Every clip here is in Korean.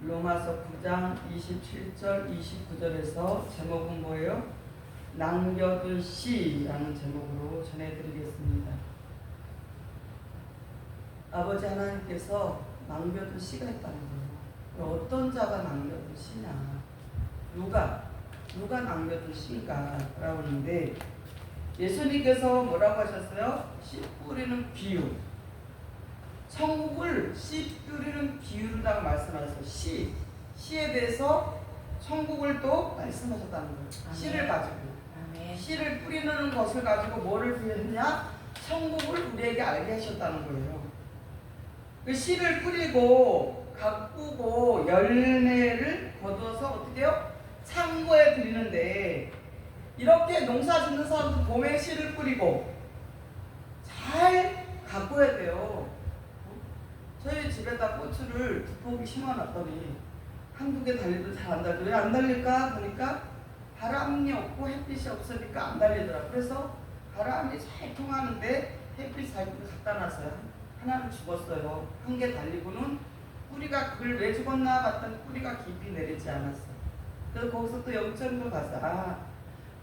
로마서 9장 27절 29절에서 제목은 뭐예요? 남겨둔 씨라는 제목으로 전해드리겠습니다. 아버지 하나님께서 남겨둔 씨가 있다는 거예요. 어떤 자가 남겨둔 씨냐? 누가 남겨둔 씨인가? 라고 하는데 예수님께서 뭐라고 하셨어요? 씨 뿌리는 비유. 천국을 씨 뿌리는 비유로다가 말씀하셨어요. 씨에 대해서 천국을 또 말씀하셨다는 거예요. 아멘. 씨를 가지고. 아멘. 씨를 뿌리는 것을 가지고 뭐를 비유했냐? 천국을 우리에게 알게 하셨다는 거예요. 그 씨를 뿌리고 가꾸고 열매를 거두어서 어떻게 해요? 창고에 드리는데 이렇게 농사 짓는 사람도 봄에 씨를 뿌리고 잘 가꿔야 돼요. 저희 집에다 고추를 2포기 심어놨더니 한두 개 달리도 잘 안 달리고 왜 안 달릴까 보니까 바람이 없고 햇빛이 없으니까 안 달리더라. 그래서 바람이 잘 통하는데 햇빛 잘 갖다 놨어요. 하나는 죽었어요. 한 개 달리고는 뿌리가 그걸 왜 죽었나 봤더니 뿌리가 깊이 내리지 않았어. 그래서 거기서 또 0.1도 갔어.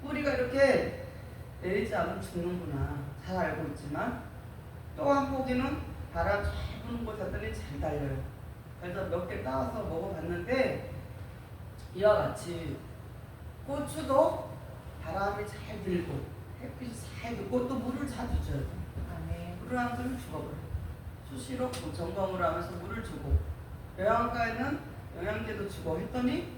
뿌리가 이렇게 내리지 않으면 죽는구나. 잘 알고 있지만 또 한 포기는 바람 잘 부는 곳 갔더니 잘 달려요. 그래서 몇 개 따와서 먹어봤는데 이와 같이 고추도 바람이 잘 들고 햇빛이 잘 들고 또 물을 자주 줘야 돼. 물을 안 주면 죽어버려. 수시로 점검을 하면서 물을 주고 영양가에는 영양제도 주고 했더니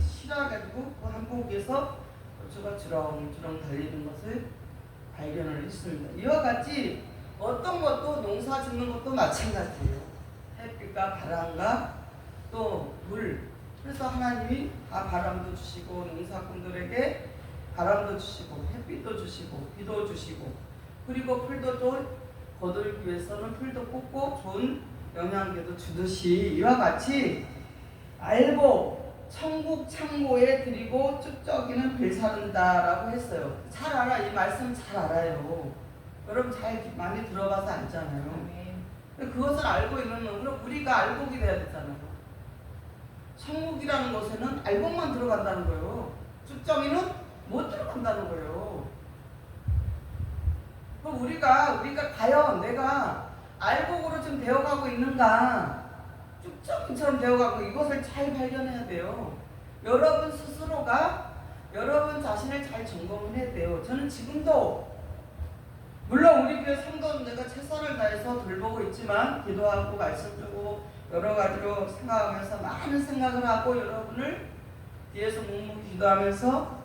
실어가지고 그 한 포기에서 고추가 주렁주렁 달리는 것을 발견을 했습니다. 이와 같이 어떤 것도 농사 짓는 것도 마찬가지예요. 햇빛과 바람과 또 물. 그래서 하나님이 다 바람도 주시고 농사꾼들에게 바람도 주시고 햇빛도 주시고 비도 주시고 그리고 풀도 또 거두기 위해서는 풀도 꽂고 좋은 영양제도 주듯이 이와 같이 알고 천국 창고에 드리고 쭉저기는 빌사른다라고 했어요. 잘 알아. 이 말씀 잘 알아요. 여러분 잘 많이 들어봐서 알잖아요. 그것을 알고 있는 그럼 우리가 알곡이 돼야 되잖아요. 천국이라는 것에는 알곡만 들어간다는 거예요. 쭉정이는 못 들어간다는 거예요. 그럼 우리가 과연 내가 알곡으로 좀 되어가고 있는가? 쭉정이처럼 되어가고 이것을 잘 발견해야 돼요. 여러분 스스로가 여러분 자신을 잘 점검을 해야 돼요. 저는 지금도 물론 우리 교회 성도는 내가 최선을 다해서 돌보고 있지만 기도하고 말씀 주고 여러 가지로 생각하면서 많은 생각을 하고 여러분을 뒤에서 묵묵히 기도하면서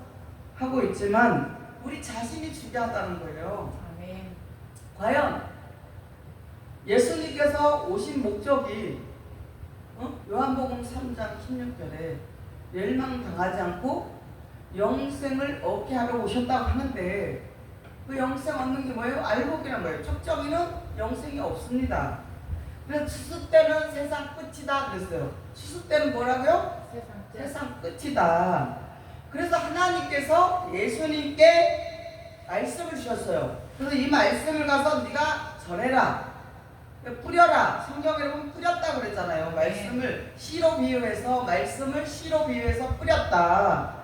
하고 있지만 우리 자신이 중요하다는 거예요. 아멘. 과연 예수님께서 오신 목적이 요한복음 3장 16절에 멸망당하지 않고 영생을 얻게 하러 오셨다고 하는데 그 영생 얻는 게 뭐예요? 알곡이란 거예요. 쪽정이는 영생이 없습니다. 그래서 추수 때는 세상 끝이다 그랬어요. 추수 때는 뭐라고요? 세상 끝이다. 그래서 하나님께서 예수님께 말씀을 주셨어요. 그래서 이 말씀을 가서 네가 전해라. 뿌려라. 성경에 보면 뿌렸다고 그랬잖아요. 말씀을 씨로 비유해서 뿌렸다.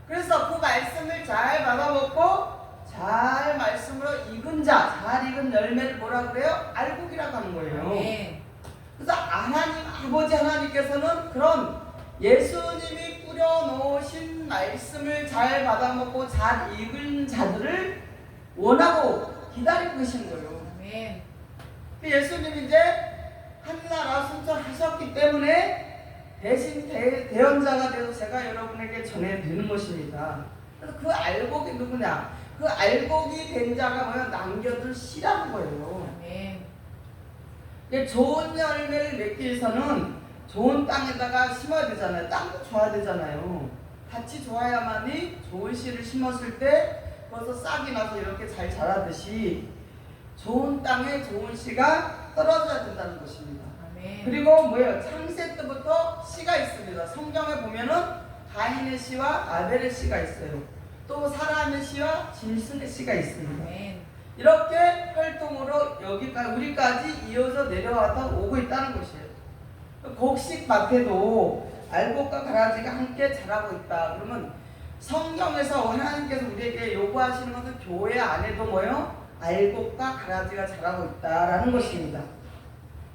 그래서 그 말씀을 잘 받아먹고 잘 말씀으로 익은 자, 잘 익은 열매를 뭐라 그래요? 알곡이라고 하는 거예요. 그래서 아버지 하나님께서는 그런 예수님이 뿌려놓으신 말씀을 잘 받아먹고 잘 익은 자들을 원하고 기다리고 계신 거예요. 예수님이 이제 하늘나라 순천하셨기 때문에 대신 대언자가 되어서 제가 여러분에게 전해드리는 것입니다. 그래서 그 알곡이 누구냐? 그 알곡이 된 자가 뭐야? 남겨둔 씨라는 거예요. 좋은 열매를 맺기 위해서는 좋은 땅에다가 심어야 되잖아요. 땅도 좋아야 되잖아요. 같이 좋아야만이 좋은 씨를 심었을 때 거기서 싹이 나서 이렇게 잘 자라듯이 좋은 땅에 좋은 씨가 떨어져야 된다는 것입니다. 그리고 뭐예요? 창세 때부터 씨가 있습니다. 성경에 보면은 가인의 씨와 아벨의 씨가 있어요. 또 사람의 씨와 짐승의 씨가 있습니다. 이렇게 활동으로 여기까지 우리까지 이어져 내려와서 오고 있다는 것이에요. 곡식밭에도 알곡과 가라지가 함께 자라고 있다. 그러면 성경에서 하나님께서 우리에게 요구하시는 것은 교회 안에도 뭐요? 알곡과 가라지가 자라고 있다라는 것입니다.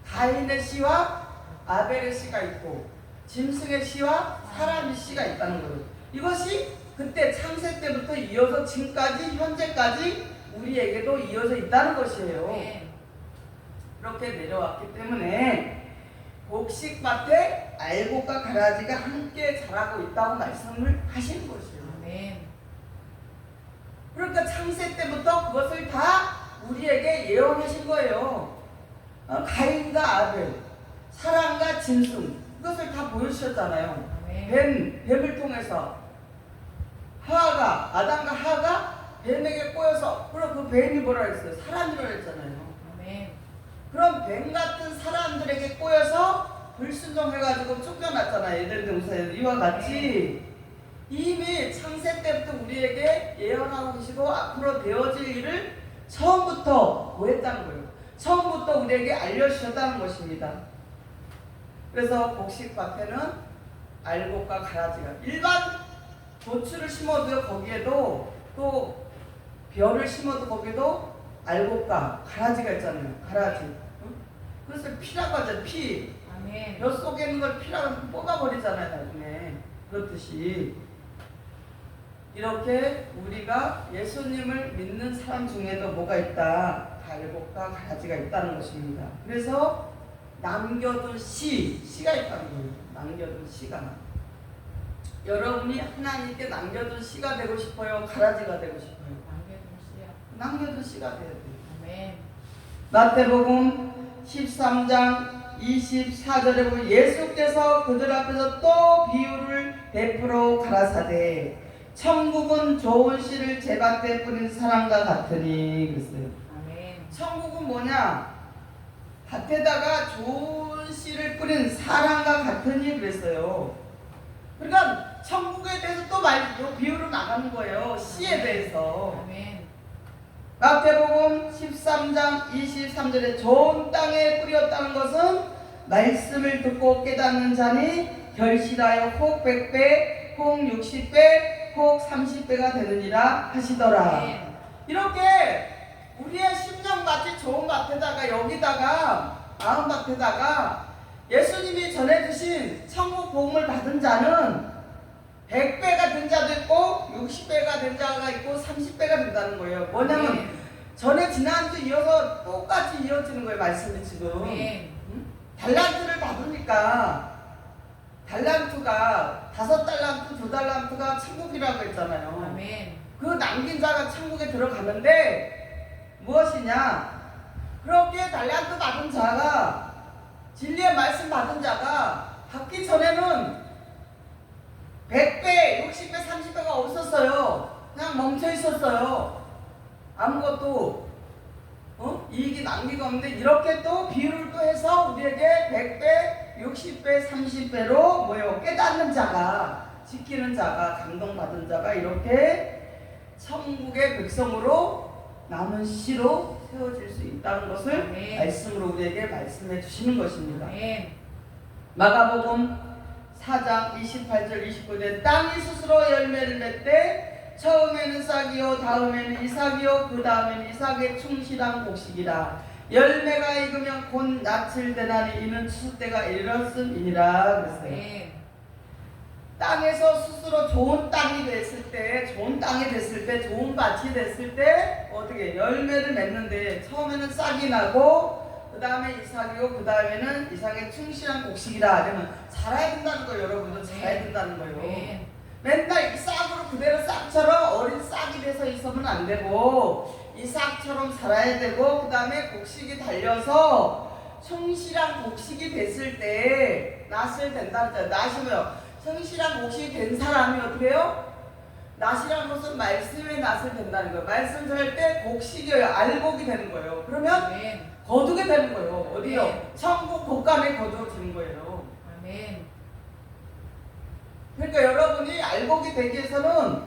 가인의 씨와 아벨의 씨가 있고 짐승의 씨와 사람의 씨가 있다는 거예요. 이것이 그때 창세 때부터 이어서 지금까지 현재까지 우리에게도 이어져 있다는 것이에요. 그렇게 내려왔기 때문에 곡식밭에 알곡과 가라지가 함께 자라고 있다고 말씀을 하시는 것이에요. 그러니까 창세 때부터 그것을 다 우리에게 예언하신 거예요. 가인과 아벨, 사람과 짐승, 그것을 다 보여주셨잖아요. 뱀을 통해서 아담과 하와가 뱀에게 꼬여서, 그럼 그 뱀이 뭐라 했어요? 사람이라고 했잖아요. 그럼 뱀 같은 사람들에게 꼬여서 불순종해가지고 쫓겨났잖아요. 에덴 동산에서 이와 같이 이미 창세 때부터 우리에게 예언하고 계시고 앞으로 되어질 일을 처음부터 보였다는 거예요. 처음부터 우리에게 알려주셨다는 것입니다. 그래서 곡식밭에는 알곡과 가라지가, 일반 고추를 심어도 거기에도, 또 벼를 심어도 거기에도 알곡과 가라지가 있잖아요. 가라지. 그래서 피라고 하죠. 피. 벼 속에 있는 걸 피라고 뽑아버리잖아요. 나중에. 그렇듯이 이렇게 우리가 예수님을 믿는 사람 중에도 뭐가 있다? 알곡과 가라지가 있다는 것입니다. 그래서 남겨둔 씨가 있다는 거예요. 남겨둔 씨가. 여러분이 하나님께 남겨둔 씨가 되고 싶어요? 가라지가 되고 싶어요? 남겨둔 씨가 돼야 돼요. 마태복음 13장 24절에 보면 예수께서 그들 앞에서 또 비유를 베풀어 가라사대 천국은 좋은 씨를 제밭에 뿌린 사람과 같으니 그랬어요. 천국은 뭐냐? 밭에다가 좋은 씨를 뿌린 사람과 같으니 그랬어요. 그러니까 천국에 대해서 또 비유를 나가는 거예요. 씨에 대해서. 마태복음 13장 23절에 좋은 땅에 뿌렸다는 것은 말씀을 듣고 깨닫는 자니 결실하여 혹 100배, 혹 60배, 혹 30배가 되느니라 하시더라. 이렇게 우리의 심령밭이 좋은 밭에다가, 여기다가 마음밭에다가 예수님이 전해주신 천국 복음을 받은 자는 100배가 된 자도 있고 60배가 된 자가 있고 30배가 된다는 거예요. 뭐냐면 전에 지난주 이어서 똑같이 이어지는 거예요. 말씀이 지금. 달란트를 받으니까 달란트가 5달란트, 2달란트가 천국이라고 했잖아요. 그 남긴 자가 천국에 들어가는데 무엇이냐? 그렇게 달란트 받은 자가, 진리의 말씀 받은 자가 받기 전에는 100배, 60배, 30배가 없었어요. 그냥 멈춰 있었어요. 아무것도 이익이 남기가 없는데 이렇게 또 비유를 또 해서 우리에게 100배, 60배, 30배로 뭐요? 깨닫는 자가, 지키는 자가, 감동받은 자가 이렇게 천국의 백성으로 남은 씨로 세워질 수 있다는 것을 말씀으로 우리에게 말씀해 주시는 것입니다. 마가복음 4장 28절 29절에 땅이 스스로 열매를 맺되 처음에는 싹이요 다음에는 이삭이요 그 다음에는 이삭의 충실한 곡식이라 열매가 익으면 곧 낯을 대나니 이는 추수 때가 이르렀음이니라 그랬어요. 땅에서 스스로 좋은 땅이 됐을 때, 좋은 땅이 됐을 때, 좋은 밭이 됐을 때 어떻게 열매를 맺는데 처음에는 싹이 나고 그 다음에 이삭이고 그 다음에는 이삭의 충실한 곡식이라. 그러면 자라야 된다는 거예요. 여러분도 자라야 된다는 거예요. 맨날 이 싹으로 그대로 싹처럼 어린 싹이 돼서 있으면 안 되고 이 싹처럼 자라야 되고 그 다음에 곡식이 달려서 충실한 곡식이 됐을 때 낫을 된다는 거예요. 낫이 뭐요? 성실한 곡식이 된 사람이 어떻게 해요? 낫이라는 것은 말씀의 낫을 된다는 거예요. 말씀 전할 때 곡식이에요. 알곡이 되는 거예요. 그러면 거두게 되는 거예요. 어디요? 천국 복간에 거두어지는 거예요. 그러니까 여러분이 알곡이 되기 위해서는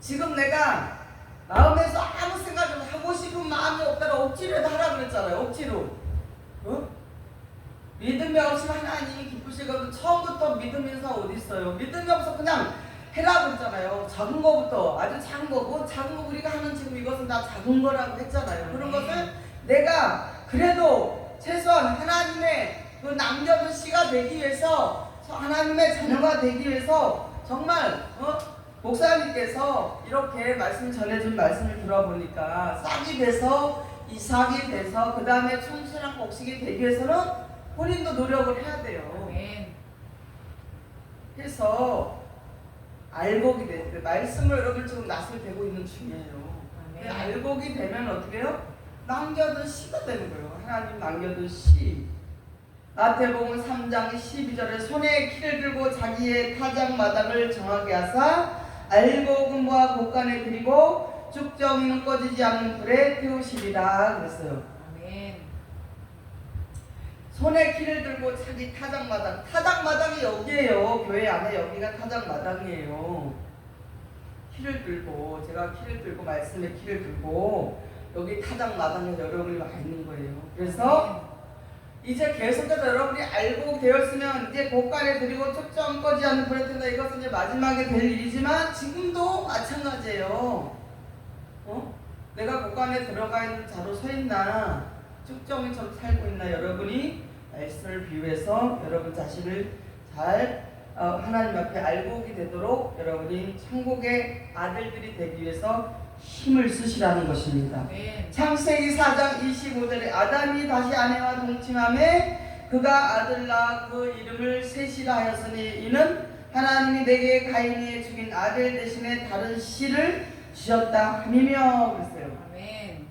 지금 내가 마음에서 아무 생각을 하고 싶은 마음이 없다가 억지로 하라고 그랬잖아요. 억지로. 믿음이 없으면 하나님이 기쁘시거든. 처음부터 믿음 있는 사람 어디 있어요? 믿음이 없어 그냥 해라고 했잖아요. 작은 거부터 아주 작은 거고, 작은 거 우리가 하는 지금 이것은 다 작은 거라고 했잖아요. 그런 것을 내가 그래도 최소한 하나님의 그 남겨둔 씨가 되기 위해서, 하나님의 자녀가 되기 위해서 정말 목사님께서 이렇게 말씀 전해준 말씀을 들어보니까 싹이 돼서 이삭이 돼서 그 다음에 충실한 곡식이 되기 위해서는 본인도 노력을 해야 돼요. 아멘. 그래서 알곡이 될 때, 말씀을 여러분 지금 낯을 대고 있는 중이에요. 근데 알곡이 되면 어떻게 해요? 남겨둔 씨가 되는 거예요. 하나님 남겨둔 씨. 마태복음 3장 12절에 손에 키를 들고 자기의 타작마당을 정하게 하사 알곡음과 곡간에 드리고 쭉정이는 꺼지지 않는 불에 태우시리라 그랬어요. 아멘. 손에 키를 들고 자기 타작마당. 타작마당이 여기에요. 교회 안에 여기가 타작마당이에요. 키를 들고, 제가 키를 들고 말씀에 키를 들고 여기 타작마당에 여러분이 와 있는 거예요. 그래서 이제 계속해서 여러분이 알고 되었으면 이제 곡간에 드리고 촉정 꺼지 않는 불에 태운다. 이것은 이제 마지막에 될 일이지만 지금도 마찬가지예요. 내가 곡간에 들어가 있는 자로 서 있나, 쭉정이처럼 살고 있나, 여러분이 말씀을 비유해서 여러분 자신을 잘 하나님 앞에 알곡이 되도록 여러분이 천국의 아들들이 되기 위해서 힘을 쓰시라는 것입니다. 네. 창세기 4장 25절에 아담이 다시 아내와 동침함에 그가 아들 낳아 그 이름을 셋이라 하였으니 이는 하나님이 내게 가인이 죽인 아들 대신에 다른 씨를 주셨다 함이며 그랬어요. 아멘.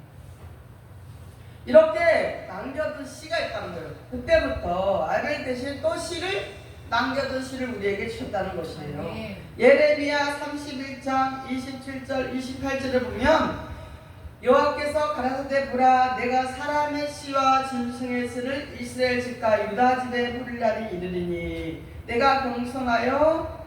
이렇게 남겨둔 씨가 있다는 거예요. 그때부터 아벨 대신 또 씨를 남겨둔 씨를 우리에게 주셨다는 것이에요. 아멘. 예레미야 31장 27절 28절을 보면 여호와께서 가라사대 보라 내가 사람의 씨와 짐승의 씨를 이스라엘 집과 유다 집에 뿌릴 날이 이르리니 내가 경성하여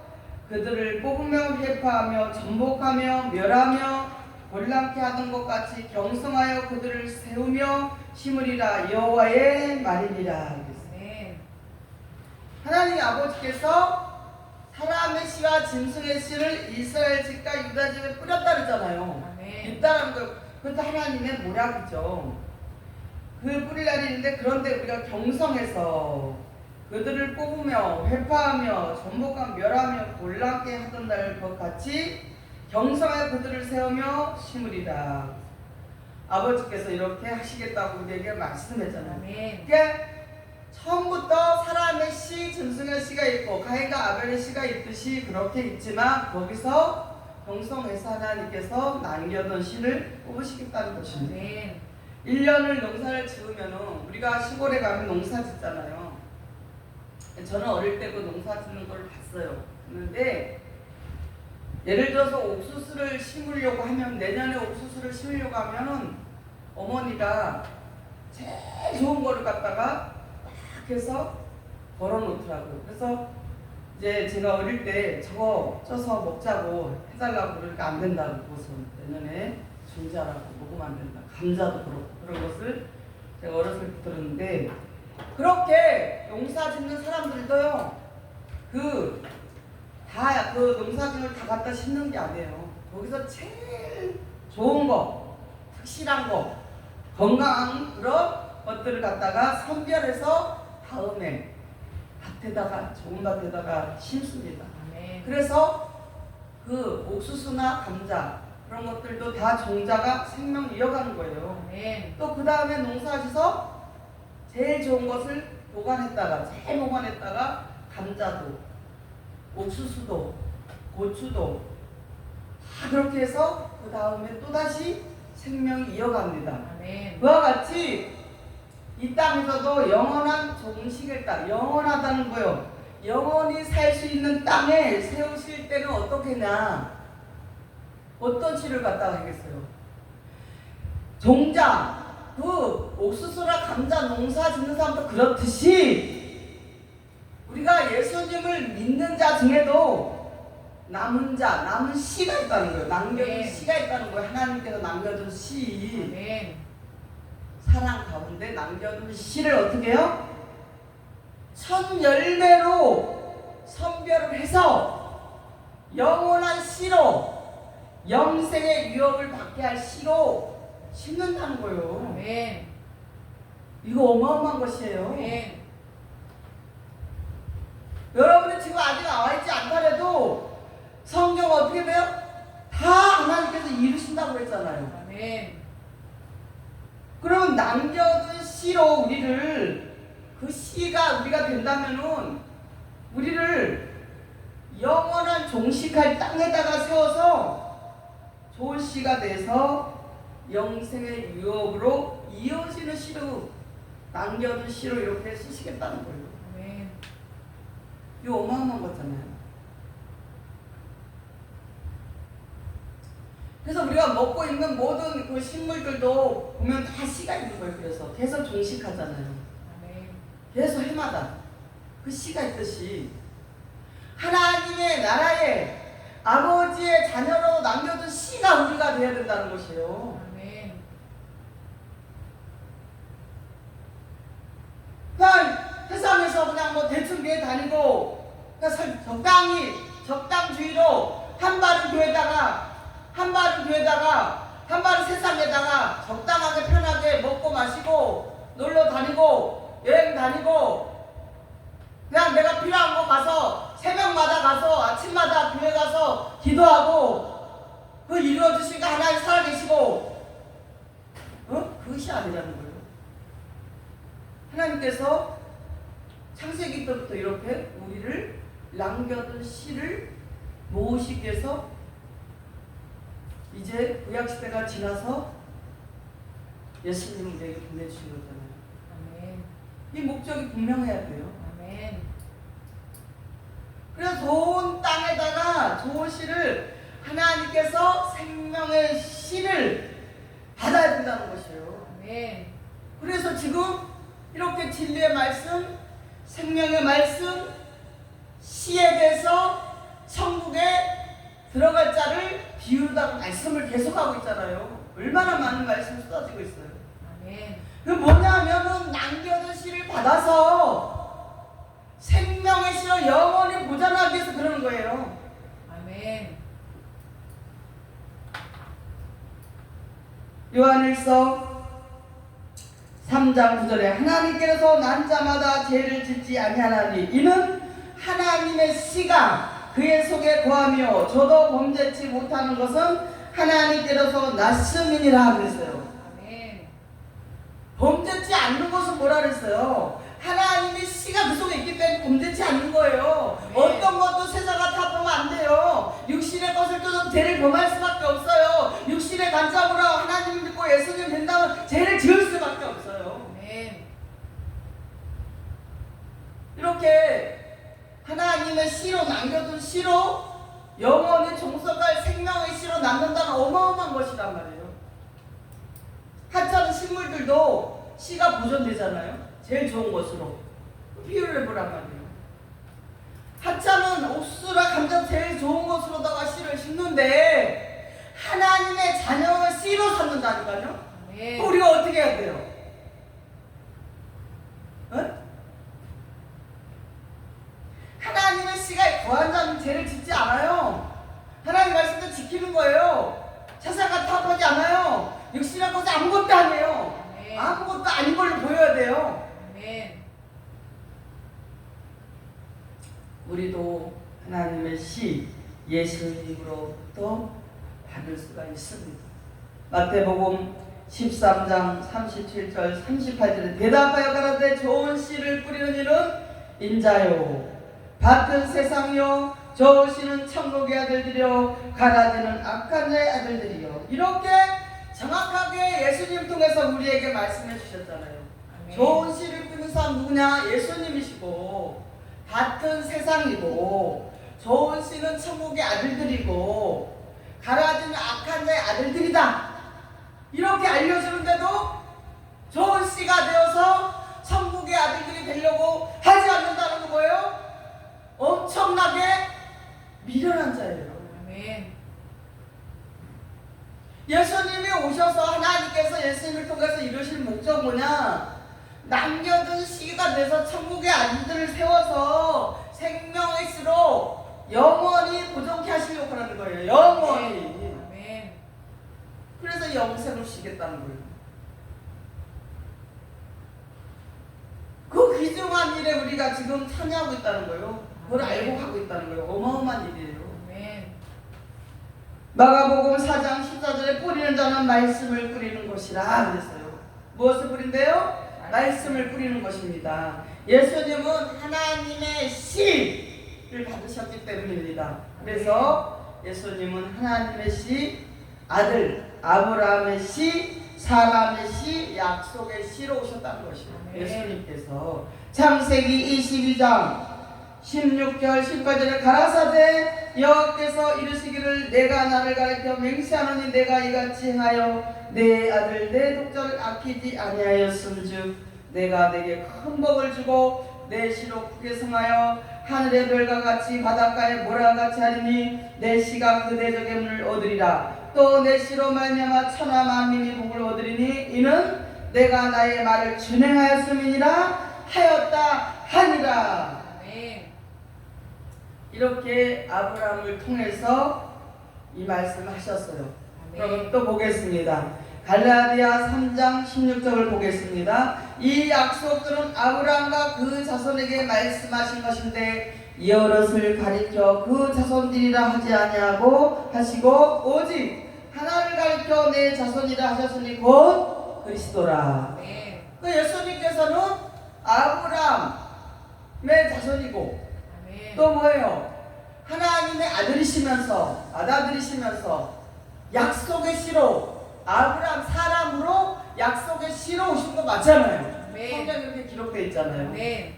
그들을 뽑으며 회파하며 전복하며 멸하며 곤란케 하던 것 같이 경성하여 그들을 세우며 심으리라 여호와의 말이니라. 네. 하나님 아버지께서 사람의 씨와 짐승의 씨를 이스라엘 집과 유다 집에 뿌렸다 그러잖아요. 아멘. 있다라는 거, 그것도 하나님의 모략이죠. 그 뿌릴 날이 있는데, 그런데 우리가 경성해서 그들을 뽑으며 회파하며 전복하며 멸하며 곤란케 하던 날 것 같이 경성하여 그들을 세우며 심으리라. 아버지께서 이렇게 하시겠다고 우리에게 말씀했잖아요. 아멘. 그러니까 처음부터 사람의 씨, 짐승의 씨가 있고 가인과 아벨의 씨가 있듯이 그렇게 있지만 거기서 경성해서 하나님께서 남겨둔 씨를 뽑으시겠다는 것입니다. 아멘. 1년을 농사를 지으면 우리가 시골에 가면 농사 짓잖아요. 저는 어릴 때 그 농사 짓는 걸 봤어요. 그런데 예를 들어서 옥수수를 심으려고 하면, 내년에 옥수수를 심으려고 하면은 어머니가 제일 좋은 거를 갖다가 딱 해서 걸어놓더라고요. 그래서 이제 제가 어릴 때 저거 쪄서 먹자고 해달라고 그러니까 안 된다고, 그것은 내년에 중자라고 먹으면 안 된다. 감자도 그렇고 그런 것을 제가 어렸을 때 들었는데, 그렇게 농사 짓는 사람들도요, 그 농사진을 다 갖다 심는 게 아니에요. 거기서 제일 좋은 거, 확실한 거, 건강한 그런 것들을 갖다가 선별해서 다음에 밭에다가, 좋은 밭에다가 심습니다. 아멘. 그래서 그 옥수수나 감자 그런 것들도 다 종자가 생명 이어가는 거예요. 아멘. 또 그 다음에 농사지서 제일 좋은 것을 보관했다가, 잘 보관했다가 감자도 옥수수도 고추도 다 그렇게 해서 그 다음에 또다시 생명이 이어갑니다. 아멘. 그와 같이 이 땅에서도 영원한 종식의 땅, 영원하다는 거요. 영원히 살 수 있는 땅에 세우실 때는 어떻게냐? 어떤 씨를 갖다가 하겠어요? 종자, 그 옥수수나 감자 농사 짓는 사람도 그렇듯이 우리가 예수님을 믿는 자 중에도 남은 씨가 있다는 거예요. 남겨둔 씨가 있다는 거예요. 하나님께서 남겨둔 씨. 아멘. 사랑 가운데 남겨둔 씨를 어떻게 해요? 선열매로 선별을 해서 영원한 씨로 영생의 유업을 받게 할 씨로 심는다는 거예요. 아멘. 이거 어마어마한 것이에요. 아멘. 여러분이 지금 아직 나와 있지 않더라도 성경 어떻게 돼요? 다 하나님께서 이루신다고 했잖아요. 아멘. 그러면 남겨둔 씨로 우리를, 그 씨가 우리가 된다면은 우리를 영원한 종식할 땅에다가 세워서 좋은 씨가 돼서 영생의 유업으로 이어지는 씨로, 남겨둔 씨로 이렇게 쓰시겠다는 거예요. 아멘. 이거 어마어마한 거잖아요. 그래서 우리가 먹고 있는 모든 그 식물들도 보면 다 씨가 있는 거예요. 그래서 계속 종식하잖아요. 아멘. 계속 해마다 그 씨가 있듯이 하나님의 나라에 아버지의 자녀로 남겨둔 씨가 우리가 되어야 된다는 것이에요. 아멘. 그냥 세상에서 그냥 뭐 대충 교회 다니고 그냥 적당히 적당주의로 한 발은 교회다가 한 발은 세상에다가 적당하게 편하게 먹고 마시고 놀러 다니고 여행 다니고 그냥 내가 필요한 거 가서 새벽마다 가서 아침마다 교회 가서 기도하고 그 이루어주시니까 하나님 살아계시고 그것이 아니라는 거예요. 하나님께서 창세기 때부터 이렇게 우리를 남겨둔 씨를 모으시기 위해서 이제 구약시대가 지나서 예수님을 우리에게 보내주신 거잖아요. 아멘. 이 목적이 분명해야 돼요. 아멘. 그래서 좋은 땅에다가 좋은 씨를 하나님께서 생명의 씨를 받아야 된다는 것이에요. 아멘. 그래서 지금 이렇게 진리의 말씀, 생명의 말씀, 씨에 대해서 천국에 들어갈 자를 비유로다가 말씀을 계속하고 있잖아요. 얼마나 많은 말씀이 쏟아지고 있어요. 아멘. 그 뭐냐면은 남겨둔 씨를 받아서 생명의 씨로 영원히 보존하기 위해서 그러는 거예요. 아멘. 요한일서 3장 9절에 하나님께서 난 자마다 죄를 짓지 아니하나니 이는 하나님의 씨가 그의 속에 거하며 저도 범죄치 못하는 것은 하나님께로서 났음이니라 그랬어요. 아멘. 범죄치 않는 것은 뭐라 그랬어요? 하나님의 씨가 그 속에 있기 때문에 범죄치 않는 거예요. 네. 어떤 것도 세상과 타보면 안 돼요. 육신의 것을 뜯어도 죄를 범할 수밖에 없어요. 육신의 간섭으로 하나님 믿고 예수님 된다면 죄를 지을 수밖에 없어요. 아멘. 이렇게 하나님의 씨로 남겨둔 씨로 영원히 종속할 생명의 씨로 남는다는 어마어마한 것이란 말이에요. 하찮은 식물들도 씨가 보존되잖아요. 제일 좋은 것으로 비유를 해보란 말이에요. 하찮은 옥수수나 감자 제일 좋은 것으로다가 씨를 심는데 하나님의 자녀의 씨로 삼는다니까요. 아멘. 우리가 어떻게 해야 돼요? 어? 하나님의 씨가 거한 자는 죄를 짓지 않아요. 하나님 말씀도 지키는 거예요. 세상과 타협하지 않아요. 육신의 것이 아무것도 아니에요. 아멘. 아무것도 아닌 걸로 보여야 돼요. 아멘. 우리도 하나님의 씨 예수님으로부터 받을 수가 있습니다. 마태복음 13장 37절 38절에 대답하여 가라되 좋은 씨를 뿌리는 이는 인자요 받은 세상이요 좋으시는 천국의 아들들이요 가라지는 악한 자의 아들들이요. 이렇게 정확하게 예수님 통해서 우리에게 말씀해 주셨잖아요. 아멘. 좋은 씨를 뿌리는 사람 누구냐? 예수님이시고 같은 세상이고 좋은 씨는 천국의 아들들이고 가라지는 악한 자의 아들들이다. 이렇게 알려주는데도 좋은 씨가 되어서 천국의 아들들이 되려고 하지 않는다는 거 뭐예요? 엄청나게 미련한 자예요. 아멘. 예수님이 오셔서 하나님께서 예수님을 통해서 이루실 목적 뭐냐? 남겨둔 씨가 돼서 천국 천국의 아들들을 세워서 생명의 씨로 영원히 고정케 하시려고 하는 거예요. 영원히. 아멘. 그래서 영생을 주시겠다는 거예요. 그 귀중한 일에 우리가 지금 참여하고 있다는 거예요. 그걸 알고 가고 있다는 거예요. 어마어마한 일이에요. 아멘. 마가복음 4장 14절에 뿌리는 자는 말씀을 뿌리는 것이라 그랬어요. 무엇을 뿌린대요? 말씀을 뿌리는 것입니다. 예수님은 하나님의 씨를 받으셨기 때문입니다. 그래서 예수님은 하나님의 씨, 아들 아브라함의 씨, 사람의 씨, 약속의 씨로 오셨다는 것입니다. 예수님께서 창세기 22장 16절 18절에 가라사대 여호와께서 이르시기를 내가 나를 가리켜 맹세하노니 내가 이같이 행하여 내 아들 내 독자를 아끼지 아니하였음즉 내가 내게 큰 복을 주고 내 씨로 크게 성하여 하늘의 별과 같이 바닷가의 모래와 같이 하리니 내 씨가 그 대적의 문을 얻으리라. 또 내 씨로 말미암아 천하 만민이 복을 얻으리니 이는 내가 나의 말을 준행하였음이니라 하였다 하니라. 아멘. 이렇게 아브라함을 통해서 이 말씀을 하셨어요. 그럼 또 보겠습니다. 갈라디아 3장 16절을 보겠습니다. 이 약속들은 아브라함과 그 자손에게 말씀하신 것인데 여럿을 가리켜 그 자손들이라 하지 아니하고 하시고 오직 하나를 가리켜 내 자손이라 하셨으니 곧 그리스도라. 아멘. 그 예수님께서는 아브라함의 자손이고 아멘. 또 뭐예요? 하나님의 아들이시면서 약속의 씨로 아브라함 사람으로 약속의 씨로 오신 거 맞잖아요. 네. 성경에 이렇게 기록되어 있잖아요. 아멘.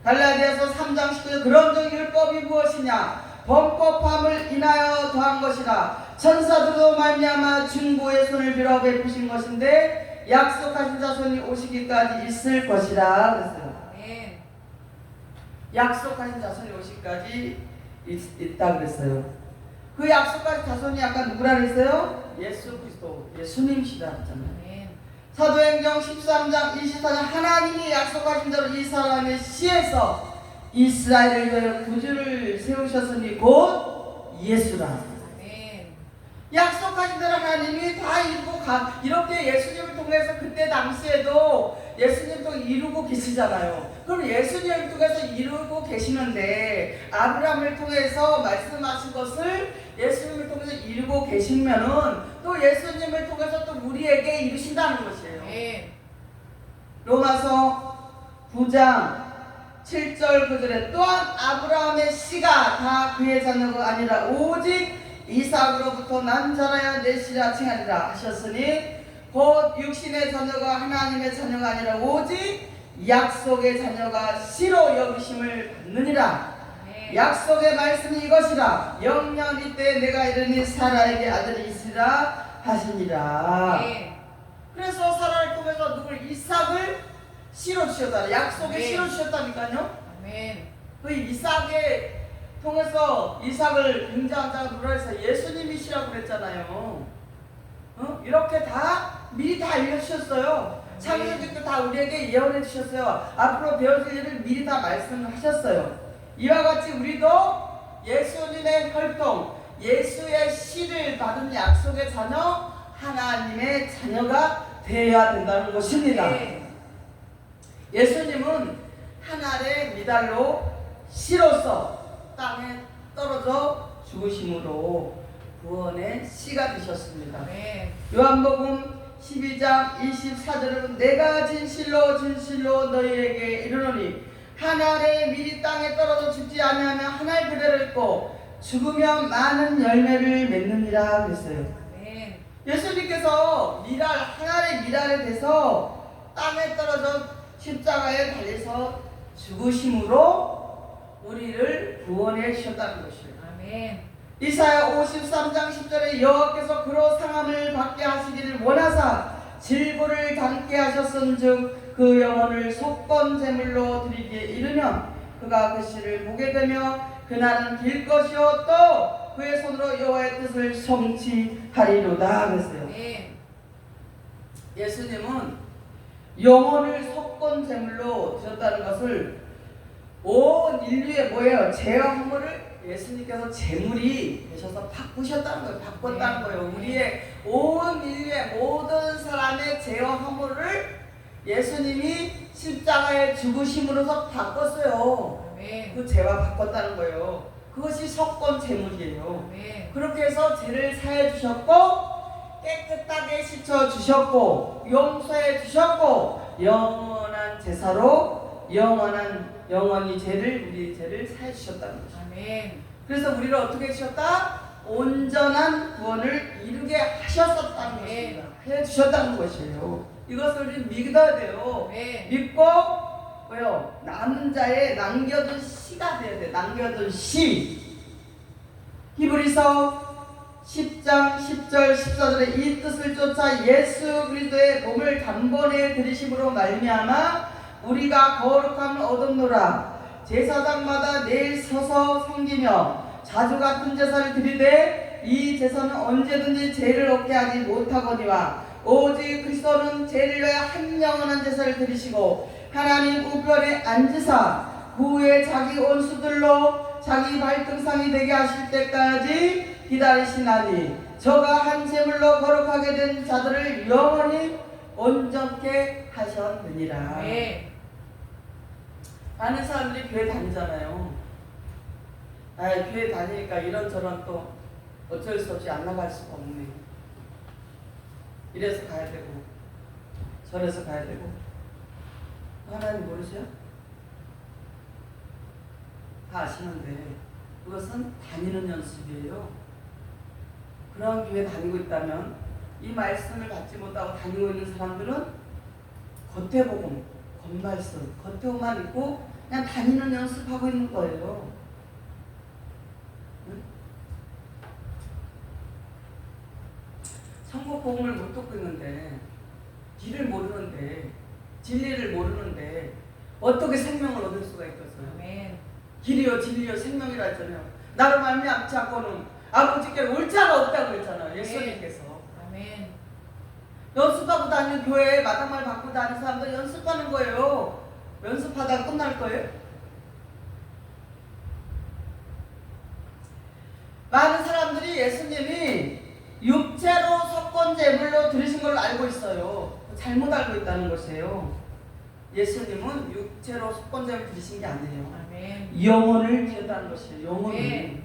갈라디아서 3장 19절 그런즉 율법이 무엇이냐 범법함을 인하여 더한 것이라 천사들도 말미암아 중보의 손을 빌어 베푸신 것인데 약속하신 자손이 오시기까지 있을 것이라 그랬어요. 아멘. 약속하신 자손이 오시기까지 있다 그랬어요. 그 약속하신 자손이 아까 누구라 그랬어요? 예수 그리스도 예수님이시다 그랬잖아요. 아멘. 사도행전 13장 24절 하나님이 약속하신 대로 이 사람의 씨에서 이스라엘을 위하여 구주를 세우셨으니 곧 예수라. 아멘. 약속하신 대로 하나님이 다 이루고 이렇게 예수님을 통해서 그때 당시에도 예수님도 이루고 계시잖아요. 그럼 예수님을 통해서 이루고 계시는데 아브라함을 통해서 말씀하신 것을 예수님을 통해서 이루고 계시면은 또 예수님을 통해서 또 우리에게 이루신다는 것이에요. 아멘. 로마서 9장 7절 9절에 또한 아브라함의 씨가 다 그의 자녀가 아니라 오직 이삭으로부터 난 자라야 내 씨라 칭하리라 하셨으니 곧 육신의 자녀가 하나님의 자녀가 아니라 오직 약속의 자녀가 씨로 여기심을 받느니라. 아멘. 약속의 말씀이 이것이라 영년 이때 내가 이르니 사라에게 아들이 있으리라 하시니라. 아멘. 그래서 사라를 통해서 누굴 이삭을 씨로 주셨다. 약속의 네. 씨로 주셨다니까요. 아멘. 그 이삭에 통해서 이삭을 굉장한 자가 누구라 해서 예수님이시라고 그랬잖아요. 이렇게 다 미리 다 알려주셨어요. 창세기 때 다 우리에게 예언해 주셨어요. 앞으로 되어질 일을 미리 다 말씀하셨어요. 이와 같이 우리도 예수님의 혈통, 예수의 씨를 받은 약속의 자녀, 하나님의 자녀가 되어야 된다는 것입니다. 네. 예수님은 하늘의 미달로 씨로서 땅에 떨어져 죽으심으로 구원의 씨가 되셨습니다. 아멘. 요한복음 12장 24절은 내가 진실로 너희에게 이르노니 하늘에 미리 땅에 떨어져 죽지 아니하면 하늘 그대로 있고 죽으면 많은 열매를 맺느니라 그랬어요. 아멘. 예수님께서 하늘의 미랄에 대해서 땅에 떨어져 십자가에 달려서 죽으심으로 우리를 구원해 주셨다는 것이에요. 아멘. 이사야 53장 10절에 여호와께서 그로 상함을 받게 하시기를 원하사 질고를 담게 하셨은즉 그 영혼을 속건 제물로 드리기에 이르면 그가 그 씨를 보게 되며 그날은 길 것이요 또 그의 손으로 여호와의 뜻을 성취하리로다 그랬어요. 아멘. 예수님은 영혼을 속건 제물로 드렸다는 것을 온 인류의 뭐예요? 죄와 허물을 예수님께서 제물이 되셔서 바꾸셨다는 거예요. 바꿨다는 거예요. 우리의 온 인류의 모든 사람의 죄와 허물을 예수님이 십자가에 죽으심으로써 바꿨어요. 아멘. 그 죄와 바꿨다는 거예요. 그것이 속건 제물이에요. 아멘. 그렇게 해서 죄를 사해 주셨고 깨끗하게 씻어 주셨고 용서해 주셨고 영원한 제사로 영원히 우리 죄를 사해 주셨다는 거죠. 아멘. 그래서 우리를 어떻게 해주셨다? 온전한 구원을 이루게 하셨었다는 것입니다. 해 주셨다는 것이에요. 이것을 우리 믿어야 돼요. 아멘. 믿고 왜요? 남은 자에 남겨둔 씨가 돼야 돼. 남겨둔 씨. 히브리서 10장 10절 14절에 이 뜻을 쫓아 예수 그리스도의 몸을 단번에 들이심으로 말미암아 우리가 거룩함을 얻었노라. 제사장마다 내일 서서 섬기며 자주 같은 제사를 드리되 이 제사는 언제든지 죄를 얻게 하지 못하거니와 오직 그리스도는 죄를 위하여 한 영원한 제사를 드리시고 하나님 우편에 앉으사 그 후에 자기 원수들로 자기 발등상이 되게 하실 때까지 기다리시나니 저가 한 제물로 거룩하게 된 자들을 영원히 온전케 하셨느니라. 아멘. 많은 사람들이 교회 다니잖아요. 교회 다니니까 이런저런 또 어쩔 수 없이 안 나갈 수가 없네. 이래서 가야 되고 저래서 가야 되고. 하나님 모르세요? 다 아시는데 그것은 다니는 연습이에요. 그런 교회 다니고 있다면 이 말씀을 받지 못하고 다니고 있는 사람들은 겉에 복음, 겉말씀, 겉에만 있고 그냥 다니는 연습하고 있는 거예요. 응? 천국 복음을 못 듣고 있는데 길을 모르는데 진리를 모르는데 어떻게 생명을 얻을 수가 있겠어요? 아멘. 길이요 진리요 생명이라 했잖아요. 나로 말미암지 않고는 아버지께 올 자가 없다고 그랬잖아요. 예수님께서. 아멘. 연습하고 다니는 교회에 마당말 받고 다니는 사람들 연습하는 거예요. 연습하다가 끝날 거예요. 많은 사람들이 예수님이 육체로 속건 제물로 드리신 걸로 알고 있어요. 잘못 알고 있다는 것이에요. 예수님은 육체로 속건 제물 드리신 게 아니에요. 아멘. 영혼을 드렸다는 것이에요. 영혼을. 네.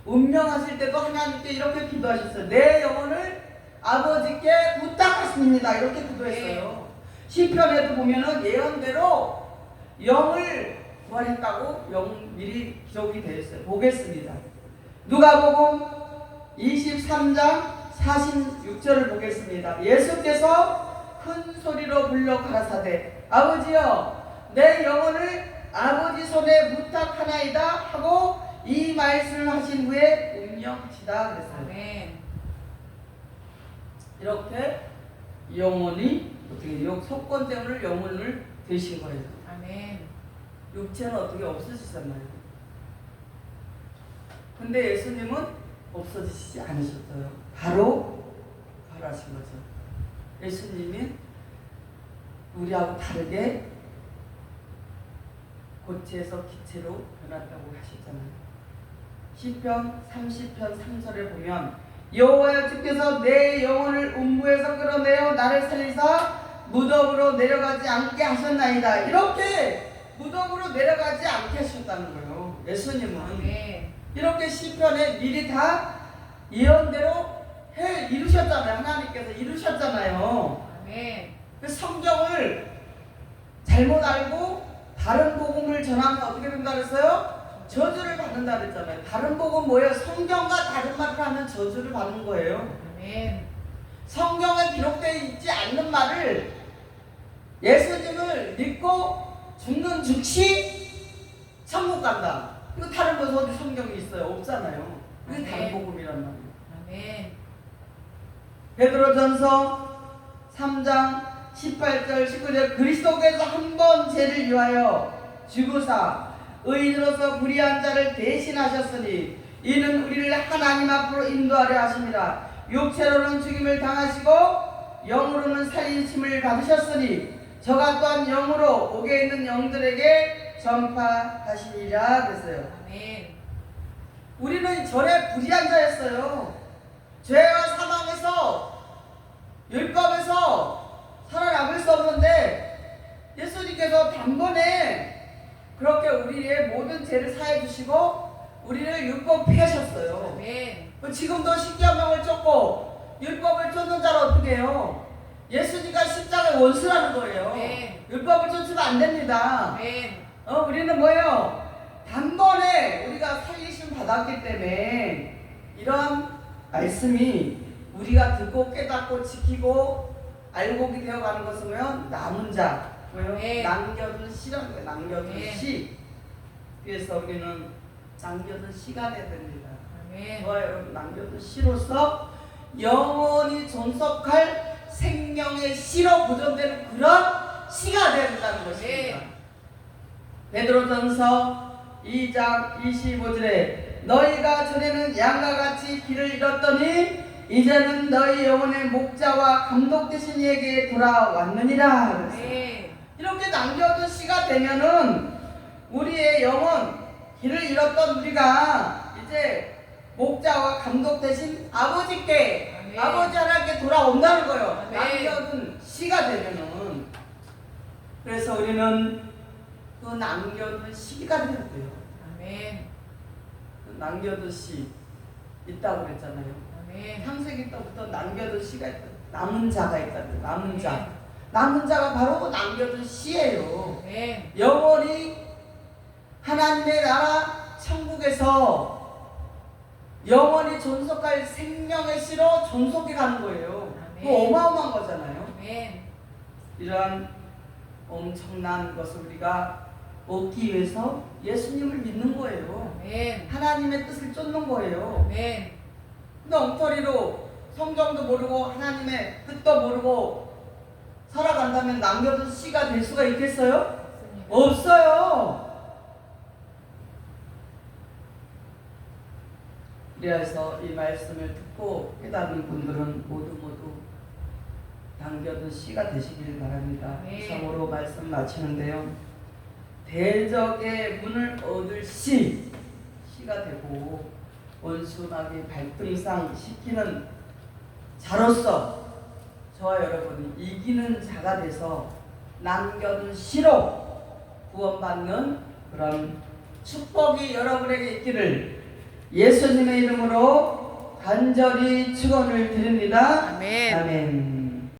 운명하실 때도 하나님께 이렇게 기도하셨어요. 내 영혼을 아버지께 부탁하십니다. 이렇게 기도했어요. 시편에도 보면은 예언대로 영을 부활했다고 미리 기록이 되어 있어요. 보겠습니다. 누가복음 23장 46절을 보겠습니다. 예수께서 큰 소리로 불러 가라사대 아버지여 내 영혼을 아버지 손에 부탁하나이다 하고 이 말씀을 하신 후에 운명하시다 그랬어요. 아멘. 이렇게 영혼이 어떻게 속건제물을 영혼을 드신 거예요. 아멘. 육체는 어떻게 없어지잖아요. 근데 예수님은 없어지시지 않으셨어요. 바로 하신 거죠. 예수님이 우리하고 다르게 고체에서 기체로 변했다고 하셨잖아요. 시편 30편 3절에 보면 여호와 주께서 내 영혼을 음부에서 끌어내어 나를 살리사 무덤으로 내려가지 않게 하셨나이다. 이렇게 무덤으로 내려가지 않게 하셨다는 거예요. 예수님은 아멘. 이렇게 시편에 미리 다 예언대로 이루셨잖아요. 하나님께서 이루셨잖아요. 아멘. 그 성경을 잘못 알고 다른 복음을 전하면 어떻게 된다 그랬어요? 저주를 받는다 그랬잖아요. 다른 복음 뭐예요? 성경과 다른 말을 하면 저주를 받는 거예요. 아멘. 성경에 기록되어 있지 않는 말을 예수님을 믿고 죽는 즉시 천국 간다. 이거 다른 것은 어디 성경에 있어요? 없잖아요. 이게 다른 복음이란 말이에요. 아멘. 베드로전서 3장 18절 19절 그리스도께서 한 번 죄를 위하여 죽으사 의인으로서 불의한 자를 대신하셨으니 이는 우리를 하나님 앞으로 인도하려 하심이라. 육체로는 죽임을 당하시고 영으로는 살인심을 받으셨으니 저가 또한 영으로 옥에 있는 영들에게 전파하시리라 그랬어요. 아멘. 우리는 절에 불의한 자였어요. 죄와 사망에서 율법에서 살아남을 수 없는데 예수님께서 단번에 그렇게 우리의 모든 죄를 사해 주시고 우리를 율법 피하셨어요. 아멘. 지금도 십계명을 쫓고 율법을 쫓는 자를 어떻게 해요? 예수님과 십자가의 원수라는 거예요. 네. 율법을 쫓으면 안 됩니다. 아멘. 우리는 뭐예요? 단번에 우리가 살리심 받았기 때문에 이런 말씀이 우리가 듣고 깨닫고 지키고 알곡이 되어가는 것은 뭐예요? 남은 자, 뭐예요? 네. 남겨둔 씨라는 거예요. 남겨둔 네. 씨. 그래서 우리는 남겨둔 씨가 돼야 됩니다. 아멘. 저와 여러분 남겨둔 씨로서 영원히 존속할 생명의 씨로 보존되는 그런 씨가 되어야 된다는 것입니다. 네. 베드로전서 2장 25절에 너희가 전에는 양과 같이 길을 잃었더니 이제는 너희 영혼의 목자와 감독 되신 이에게 돌아왔느니라. 네. 이렇게 남겨둔 씨가 되면은 우리의 영혼 길을 잃었던 우리가 이제 목자와 감독 되신 아버지께 아멘. 아버지 하나님께 돌아온다는 거예요. 아멘. 남겨둔 씨가 되면은. 그래서 우리는 그 남겨둔 씨가 되어야 돼요. 아멘. 그 남겨둔 씨 있다고 그랬잖아요. 아멘. 창세기 때부터 남겨둔 씨가 있다. 남은 자가 있다고. 남은 자. 아멘. 남은 자가 바로 남겨둔 씨예요. 아멘. 영원히 하나님의 나라 천국에서 영원히 존속할 생명의 씨로 존속해 가는 거예요. 아멘. 그 어마어마한 거잖아요. 아멘. 이러한 엄청난 것을 우리가 얻기 위해서 예수님을 믿는 거예요. 아멘. 하나님의 뜻을 쫓는 거예요. 아멘. 근데 엉터리로 성경도 모르고 하나님의 뜻도 모르고 살아간다면 남겨둔 씨가 될 수가 있겠어요? 없어요. 그래서 이 말씀을 듣고 깨닫는 분들은 모두 남겨둔 씨가 되시길 바랍니다. 네. 이상으로 말씀 마치는데요. 대적의 문을 얻을 씨가 되고 원수마귀 발등상 시키는 자로서 저와 여러분이 이기는 자가 돼서 남겨둔 씨로 구원받는 그런 축복이 여러분에게 있기를 예수님의 이름으로 간절히 축원을 드립니다. 아멘. 아멘.